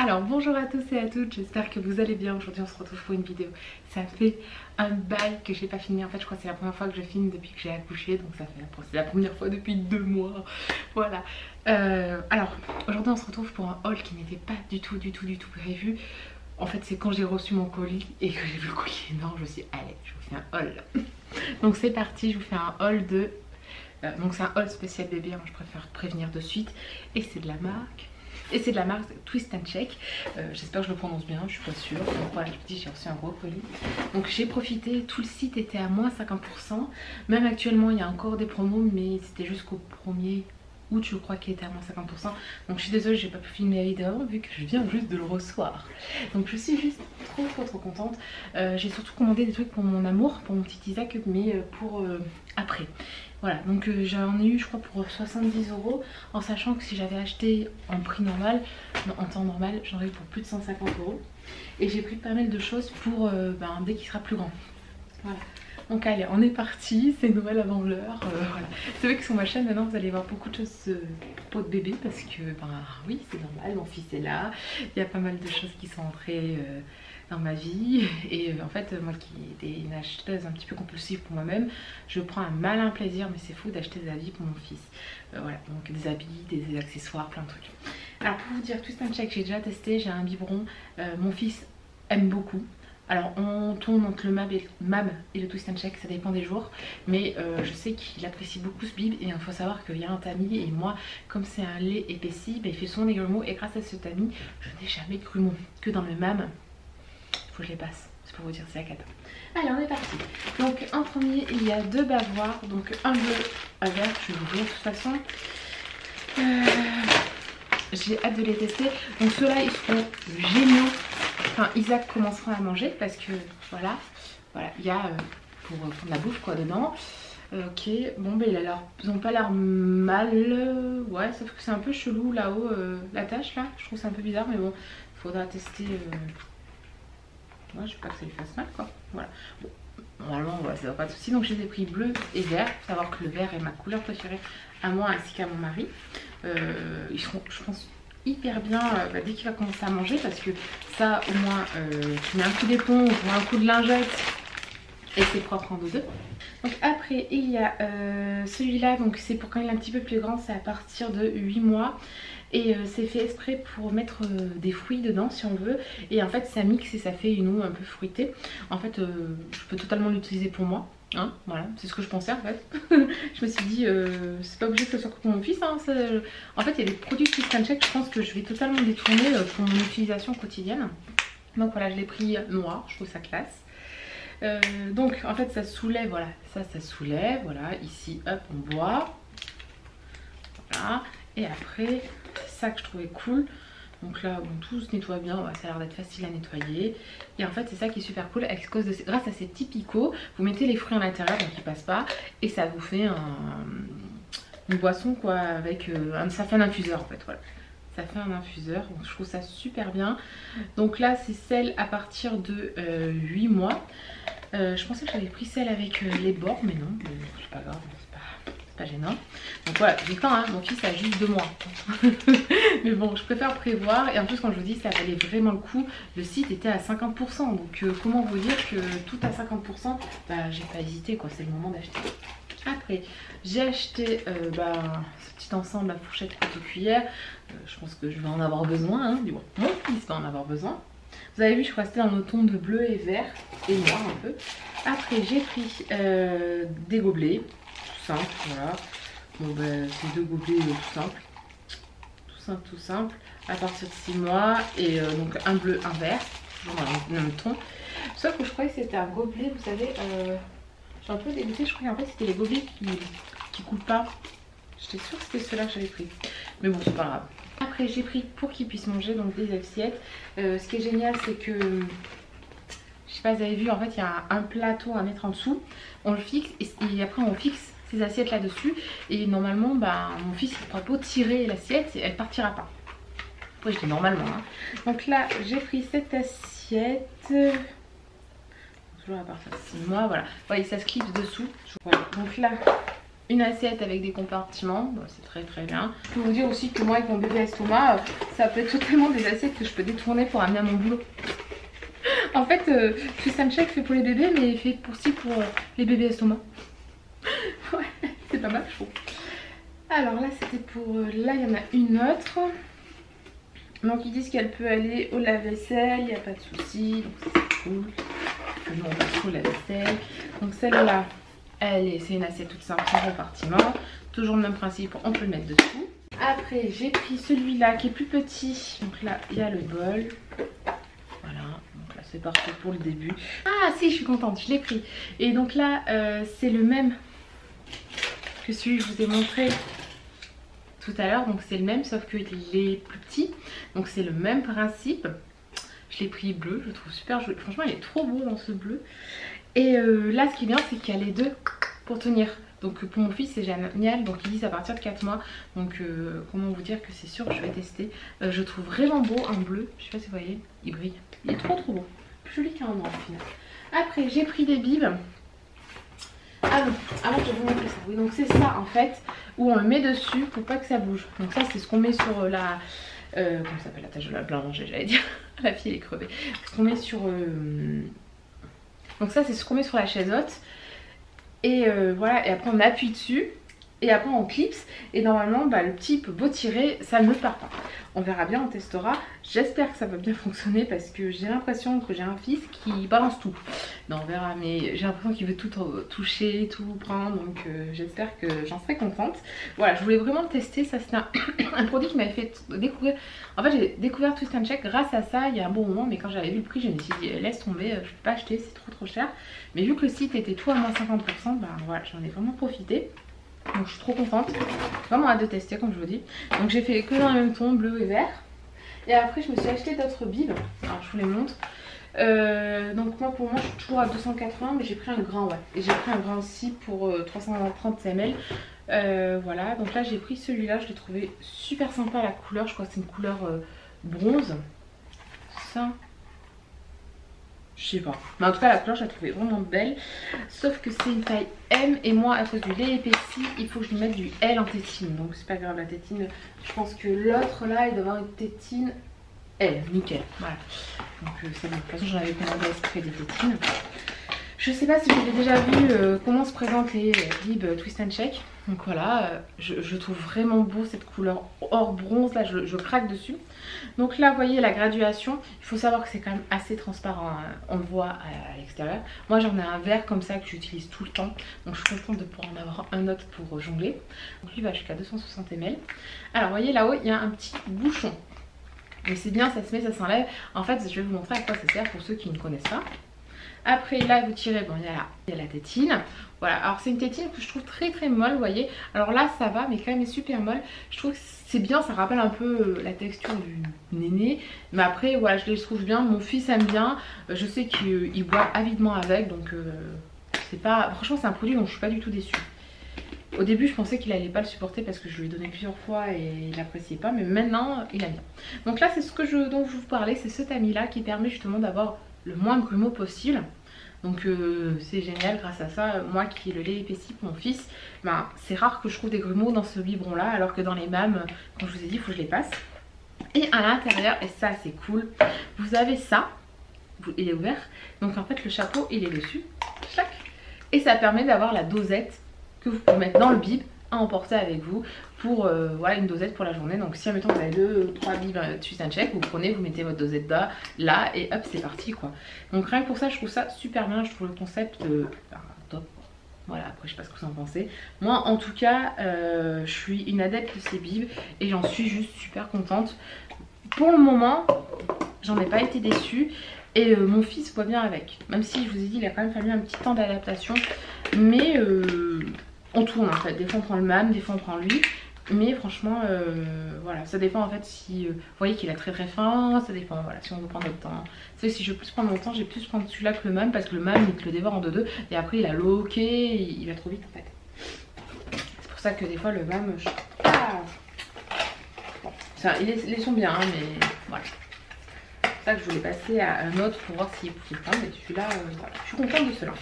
Alors bonjour à tous et à toutes, j'espère que vous allez bien. Aujourd'hui on se retrouve pour une vidéo. Ça fait un bail que j'ai pas filmé. En fait je crois que c'est la première fois que je filme depuis que j'ai accouché. Donc ça fait c'est la première fois depuis 2 mois. Voilà. Alors aujourd'hui on se retrouve pour un haul qui n'était pas du tout prévu. En fait c'est quand j'ai reçu mon colis et que j'ai vu le colis énorme, je me suis dit allez je vous fais un haul. Donc c'est parti, je vous fais un haul de... donc c'est un haul spécial bébé, hein, je préfère prévenir de suite. Et c'est de la marque... Et c'est de la marque Twist and Shake. J'espère que je le prononce bien, je suis pas sûre. Donc voilà, je vous dis, j'ai reçu un gros colis. Donc j'ai profité, tout le site était à moins 50%. Même actuellement, il y a encore des promos, mais c'était jusqu'au 1er août, je crois, qu'il était à moins 50%. Donc je suis désolée, j'ai pas pu filmer la vidéo avant, vu que je viens juste de le recevoir. Donc je suis juste trop contente. J'ai surtout commandé des trucs pour mon amour, pour mon petit Isaac, mais pour après. Voilà, donc j'en ai eu je crois pour 70 €, en sachant que si j'avais acheté en prix normal, en temps normal, j'en aurais eu pour plus de 150 €. Et j'ai pris pas mal de choses pour dès qu'il sera plus grand. Voilà. Donc allez, on est parti, c'est Noël avant l'heure. Voilà. C'est vrai que sur ma chaîne maintenant vous allez voir beaucoup de choses pour de bébé parce que oui c'est normal, mon fils est là, il y a pas mal de choses qui sont entrées dans ma vie et en fait moi qui étais une acheteuse un petit peu compulsive pour moi-même, je prends un malin plaisir, mais c'est fou, d'acheter des habits pour mon fils. Voilà, donc des habits, des accessoires, plein de trucs. Alors pour vous dire, Twist and Shake j'ai déjà testé, j'ai un biberon, mon fils aime beaucoup. Alors on tourne entre le MAM et le Twist and Shake, ça dépend des jours, mais je sais qu'il apprécie beaucoup ce bib et il faut savoir qu'il y a un tamis et moi comme c'est un lait épaissi, il fait souvent des grumeaux et grâce à ce tamis je n'ai jamais de grumeaux, que dans le MAM, il faut que je les passe, c'est pour vous dire, c'est la cata. Allez on est parti. Donc en premier il y a 2 bavoirs, donc un bleu, un vert, je vais l'ouvrir de toute façon. J'ai hâte de les tester, donc ceux-là ils seront géniaux. Enfin, Isaac commencera à manger parce que voilà, il y a pour de la bouffe quoi dedans. Ok, bon ben ils ont pas l'air mal, ouais, sauf que c'est un peu chelou là-haut, la tâche là, je trouve c'est un peu bizarre, mais bon, il faudra tester. Ouais, je veux pas que ça lui fasse mal quoi, voilà. Bon, normalement voilà, ça va pas de soucis, donc je les ai pris bleu et vert. Faut savoir que le vert est ma couleur préférée à moi ainsi qu'à mon mari. Ils seront, je pense, hyper bien dès qu'il va commencer à manger parce que ça au moins tu mets un coup d'éponge ou un coup de lingette et c'est propre en deux. Donc après il y a celui-là, donc c'est pour quand il est un petit peu plus grand, c'est à partir de 8 mois et c'est fait exprès pour mettre des fruits dedans si on veut, et en fait ça mixe et ça fait une eau un peu fruitée. En fait je peux totalement l'utiliser pour moi. Hein, voilà, c'est ce que je pensais en fait. Je me suis dit, c'est pas obligé que ce soit pour mon fils. Hein, en fait, il y a des produits Twist and Shake, je pense que je vais totalement les tourner pour mon utilisation quotidienne. Donc voilà, je l'ai pris noir, je trouve ça classe. Donc en fait, ça soulève, voilà, ça soulève, voilà, ici, hop, on boit. Voilà, et après, ça que je trouvais cool. Donc là, bon, tout se nettoie bien, ça a l'air d'être facile à nettoyer. Et en fait, c'est ça qui est super cool, grâce à ces petits picots, vous mettez les fruits à l'intérieur, donc ils passent pas. Et ça vous fait une boisson, quoi, avec... ça fait un infuseur, en fait, voilà. Ça fait un infuseur, donc je trouve ça super bien. Donc là, c'est celle à partir de 8 mois. Je pensais que j'avais pris celle avec les bords, mais non, c'est pas grave. Pas gênant. Donc voilà, j'ai le temps, hein, mon fils a juste 2 mois. Mais bon, je préfère prévoir. Et en plus, quand je vous dis, ça valait vraiment le coup. Le site était à 50%. Donc comment vous dire que tout à 50%, j'ai pas hésité, quoi. C'est le moment d'acheter. Après, j'ai acheté ce petit ensemble à fourchette, couteau, cuillère. Je pense que je vais en avoir besoin, hein. Du moins, mon fils va en avoir besoin. Vous avez vu, je suis restée dans le ton de bleu et vert et noir un peu. Après, j'ai pris des gobelets. Simple, voilà. Bon c'est 2 gobelets tout simple, à partir de 6 mois, et donc un bleu, un vert, toujours dans le même ton. Sauf que je croyais que c'était un gobelet, vous savez, j'ai un peu dégoûté, je croyais en fait c'était les gobelets qui coulent pas. J'étais sûre que c'était ceux-là que j'avais pris, mais bon c'est pas grave. Après j'ai pris pour qu'ils puissent manger donc des assiettes. Ce qui est génial c'est que, je sais pas, vous avez vu, en fait il y a un plateau à mettre en dessous, on le fixe et après on fixe ces assiettes là dessus, et normalement mon fils il pourra pas tirer l'assiette et elle partira pas. Après je dis normalement, hein. Donc là j'ai pris cette assiette toujours à partir de 6 mois, voilà. Vous voyez, ça se clipse dessous, voilà. Donc là une assiette avec des compartiments, bon, c'est très très bien. Je peux vous dire aussi que moi avec mon bébé estomac, ça peut être totalement des assiettes que je peux détourner pour amener à mon boulot. En fait, Twist & Shake fait pour les bébés, mais fait aussi pour les bébés estomac. Ouais, c'est pas mal je trouve. Alors là c'était pour... là il y en a une autre. Donc ils disent qu'elle peut aller au lave-vaisselle, il n'y a pas de souci, donc c'est cool. Non, on va trop la vaisselle. Donc celle-là, c'est une assiette toute simple, sans compartiment. Toujours le même principe, on peut le mettre dessous. Après, j'ai pris celui-là qui est plus petit. Donc là, il y a le bol. Voilà, donc là c'est parfait pour le début. Ah si, je suis contente, je l'ai pris. Et donc là, c'est le même que celui que je vous ai montré tout à l'heure. Donc c'est le même, sauf qu'il est plus petit. Donc c'est le même principe. Je l'ai pris bleu, je le trouve super joli. Franchement, il est trop beau dans ce bleu. Et là, ce qui est bien, c'est qu'il y a les deux pour tenir. Donc pour mon fils, c'est génial. Donc ils disent à partir de 4 mois. Donc comment vous dire que c'est sûr que je vais tester. Je trouve vraiment beau en bleu. Je sais pas si vous voyez, il brille. Il est trop trop beau. Plus joli qu'un noir au final. Après, j'ai pris des bibes. Ah non, avant je vais vous montrer ça. Oui, donc c'est ça en fait, où on le met dessus pour pas que ça bouge. Donc ça, c'est ce qu'on met sur la... comment ça s'appelle la tâche de la blanc manger, j'allais dire. La fille elle est crevée. Ce qu'on met sur... Donc ça c'est ce qu'on met sur la chaise haute. Et voilà, et après on appuie dessus. Et après on clipse. Et normalement bah, le petit peut beau tirer, ça ne part pas. On verra bien, on testera. J'espère que ça va bien fonctionner parce que j'ai l'impression que j'ai un fils qui balance tout. Non, on verra, mais j'ai l'impression qu'il veut tout toucher, tout prendre. Donc j'espère que j'en serai contente. Voilà, je voulais vraiment le tester. Ça c'est un produit qui m'avait fait découvrir. En fait j'ai découvert Twist & Shake grâce à ça il y a un bon moment. Mais quand j'avais vu le prix, je me suis dit laisse tomber, je peux pas acheter, c'est trop cher. Mais vu que le site était tout à moins 50%, bah voilà, j'en ai vraiment profité. Donc je suis trop contente, vraiment hâte de tester comme je vous dis. Donc j'ai fait que dans le même ton, bleu et vert. Et après je me suis acheté d'autres bibes, alors je vous les montre. Donc moi pour moi je suis toujours à 280, mais j'ai pris un grand, ouais. Et j'ai pris un grand aussi pour 330 ml. Voilà, donc là j'ai pris celui-là, je l'ai trouvé super sympa la couleur. Je crois que c'est une couleur bronze. Ça... je sais pas, mais en tout cas la couleur je la trouvais vraiment belle. Sauf que c'est une taille M et moi à cause du lait épaissi il faut que je lui mette du L en tétine. Donc c'est pas grave, la tétine, je pense que l'autre là il doit avoir une tétine L, nickel, voilà. Donc c'est bon, de toute façon j'en avais commandé exprès des tétines. Je sais pas si vous avez déjà vu comment se présentent les bibes Twist & Shake. Donc voilà, je trouve vraiment beau cette couleur or bronze là, je craque dessus. Donc là vous voyez la graduation, il faut savoir que c'est quand même assez transparent, hein. On le voit à l'extérieur. Moi j'en ai un vert comme ça que j'utilise tout le temps, donc je suis contente de pouvoir en avoir un autre pour jongler. Donc lui va jusqu'à 260 ml. Alors vous voyez là-haut il y a un petit bouchon, mais c'est bien, ça se met, ça s'enlève. En fait je vais vous montrer à quoi ça sert pour ceux qui ne connaissent pas. Après là vous tirez, bon il y a la tétine. Voilà, alors c'est une tétine que je trouve très très molle, vous voyez. Alors là ça va, mais quand même est super molle. Je trouve que c'est bien, ça rappelle un peu la texture du néné. Mais après voilà, je les trouve bien, mon fils aime bien. Je sais qu'il boit avidement avec, donc c'est pas... Franchement c'est un produit dont je suis pas du tout déçue. Au début je pensais qu'il allait pas le supporter parce que je lui ai donné plusieurs fois et il appréciait pas. Mais maintenant il aime bien. Donc là c'est ce que dont je vous parlais, c'est ce tamis là qui permet justement d'avoir le moins de grumeaux possible. Donc c'est génial grâce à ça. Moi qui ai le lait épaissi pour mon fils, ben, c'est rare que je trouve des grumeaux dans ce biberon là, alors que dans les mâmes, comme je vous ai dit, il faut que je les passe. Et à l'intérieur, et ça c'est cool, vous avez ça, il est ouvert, donc en fait le chapeau il est dessus, chac, et ça permet d'avoir la dosette que vous pouvez mettre dans le bib à emporter avec vous pour voilà, une dosette pour la journée. Donc si admettons vous avez 2-3 bibes Twist & Shake, vous prenez, vous mettez votre dosette là et hop c'est parti quoi. Donc rien que pour ça je trouve ça super bien, je trouve le concept top. Voilà, après je sais pas ce que vous en pensez. Moi en tout cas je suis une adepte de ces bibes et j'en suis juste super contente. Pour le moment j'en ai pas été déçue. Et mon fils voit bien avec, même si je vous ai dit il a quand même fallu un petit temps d'adaptation. Mais on tourne en fait, des fois on prend le même, des fois on prend lui. Mais franchement voilà, ça dépend en fait si vous voyez qu'il a très très faim, ça dépend voilà, si on veut prendre notre temps. C'est si je veux plus prendre mon temps, j'ai plus prendre celui-là que le même, parce que le même il te le dévore en 2-2 et après il a l'eau ok, il va trop vite en fait. C'est pour ça que des fois le même bon, ça, ils sont bien hein, mais voilà. C'est ça que je voulais passer à un autre pour voir s'il pouvait prendre, mais celui-là voilà, je suis contente de cela.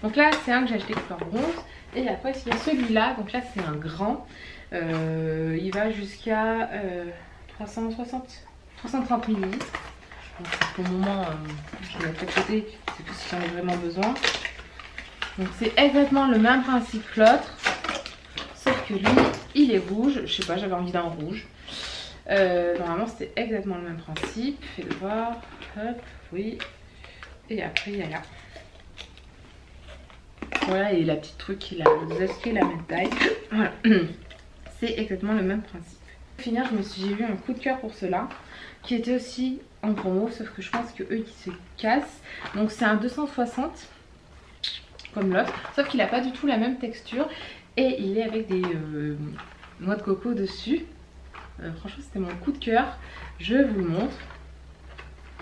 Donc là c'est un que j'ai acheté couleur bronze. Et après il y a celui-là, donc là c'est un grand. Il va jusqu'à 330 ml. Donc pour le moment, je vais mettre de côté, c'est tout si j'en ai vraiment besoin. Donc c'est exactement le même principe que l'autre, sauf que lui, il est rouge. Je sais pas, j'avais envie d'un rouge. Normalement c'était exactement le même principe. Fais-le voir. Hop, oui. Et après il y a là. Voilà, et la petite truc qui a la même taille. Voilà. C'est exactement le même principe. Pour finir, j'ai eu un coup de cœur pour ceux-là, qui était aussi en promo, sauf que je pense que eux ils se cassent. Donc c'est un 260 comme l'autre, sauf qu'il n'a pas du tout la même texture et il est avec des noix de coco dessus. Franchement c'était mon coup de cœur, je vous le montre.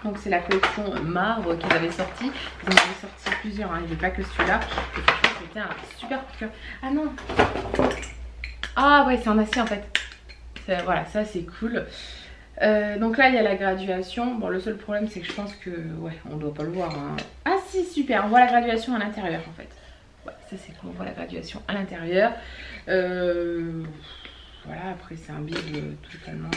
Donc c'est la collection marbre qu'ils avaient sorti. Ils en avaient sorti plusieurs, hein. Il n'y avait pas que celui-là. Et franchement c'était un super coup de cœur. Ah non, ah ouais c'est en acier en fait. Voilà, ça c'est cool. Donc là il y a la graduation. Bon, le seul problème c'est que je pense que ouais, on doit pas le voir, hein. Ah si, super, on voit la graduation à l'intérieur en fait. Ouais, ça c'est cool, on voit la graduation à l'intérieur. Voilà, après c'est un bib totalement.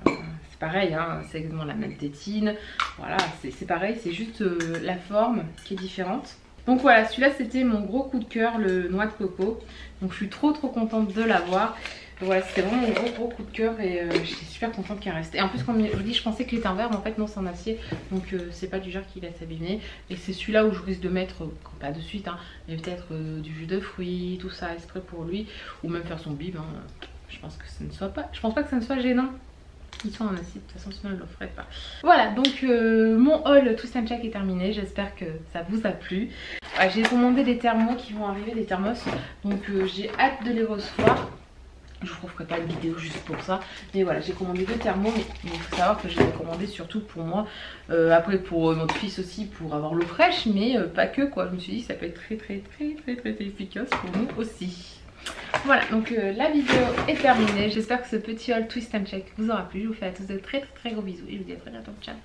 Voilà, c'est pareil, hein, c'est exactement la même tétine. Voilà, c'est pareil, c'est juste la forme qui est différente. Donc voilà, celui-là c'était mon gros coup de cœur, le noix de coco. Donc je suis trop contente de l'avoir. Voilà, c'était vraiment mon gros coup de cœur et j'étais super contente qu'il reste. Et en plus, comme je vous dis, je pensais qu'il était en verre, mais en fait non, c'est en acier. Donc c'est pas du genre qui va s'abîmer. Et c'est celui-là où je risque de mettre, pas de suite, hein, mais peut-être du jus de fruits, tout ça exprès pour lui. Ou même faire son bib, hein. Je pense que ça ne soit pas, je pense pas que ça ne soit gênant. Ils sont en acier, de toute façon sinon je ne le ferai pas. Voilà, donc mon haul Twist and Check est terminé. J'espère que ça vous a plu. J'ai commandé des thermos qui vont arriver, des thermos. Donc j'ai hâte de les recevoir. Je vous ferai pas de vidéo juste pour ça. Mais voilà, j'ai commandé 2 thermos. Mais il faut savoir que je les ai commandés surtout pour moi. Après pour notre fils aussi, pour avoir l'eau fraîche. Mais pas que quoi. Je me suis dit que ça peut être très efficace pour nous aussi. Voilà, donc la vidéo est terminée. J'espère que ce petit haul Twist and Check vous aura plu. Je vous fais à tous de très gros bisous. Et je vous dis à très bientôt. Ciao.